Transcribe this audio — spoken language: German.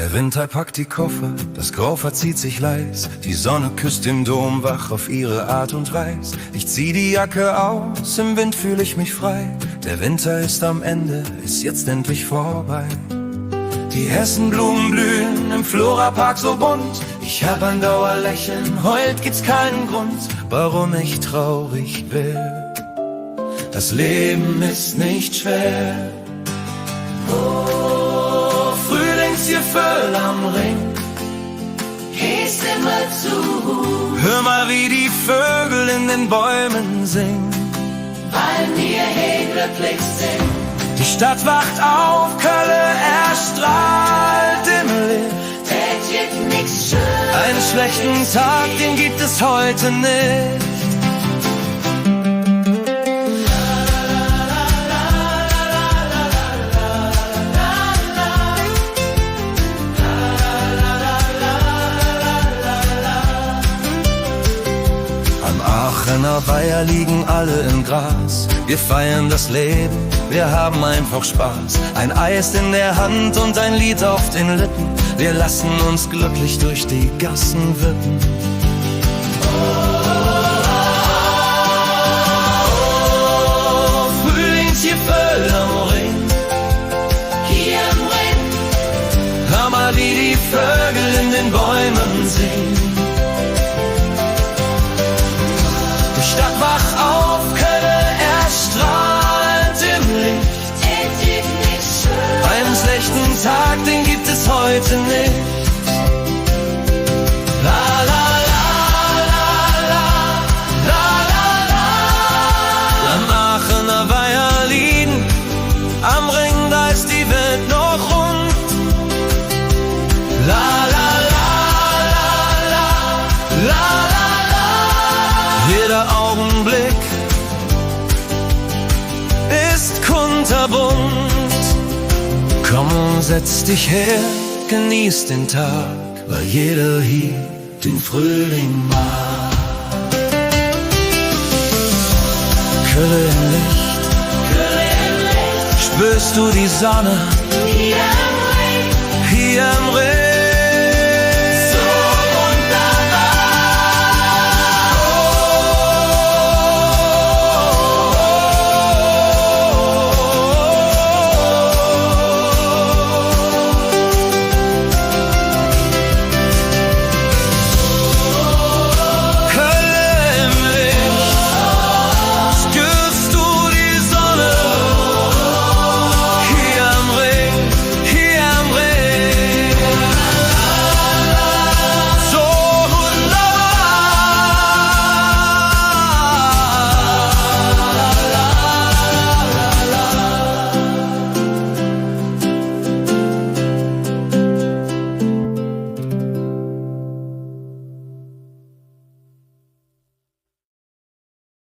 Der Winter packt die Koffer, das Grau verzieht sich leis. Die Sonne küsst im Dom wach auf ihre Art und Weis. Ich zieh die Jacke aus, im Wind fühl ich mich frei. Der Winter ist am Ende, ist jetzt endlich vorbei. Die Hessenblumen blühen im Florapark so bunt. Ich hab ein Dauerlächeln, heut gibt's keinen Grund, warum ich traurig bin. Das Leben ist nicht schwer. Oh, Frühlingsgefühl am Ring, gehst immer zu. Hör mal, wie die Vögel in den Bäumen singen, weil wir hier glücklich sind. die Stadt wacht auf, Kölle erstrahlt im Licht. Es gibt nichts Schönes. Einen schlechten Tag, den gibt es heute nicht. Am Aachener Weiher liegen alle im Gras. Wir feiern das Leben, wir haben einfach Spaß. Ein Eis in der Hand und ein Lied auf den Lippen. Wir lassen uns glücklich durch die Gassen wippen. Oh, Frühlingsgefühl am Ring, Hier am Ring, hör mal, wie die Vögel in den Bäumen singen. Die Stadt wacht auf, Kölle erstrahlt im Licht. es gibt nichts Schönes. Einen schlechten Tag, den gibt es heute nicht. La la la la la la la la. Am Aachener Weiher liegen, am Ring, da ist die Welt noch rund. La la la la la la la la. Jeder Augenblick ist kunterbunt. Komm und setz dich her, genieß den Tag, weil jeder hier den Frühling mag. Kölle im Licht, Kölle im Licht, spürst du die Sonne hier am Ring. hier im Ring.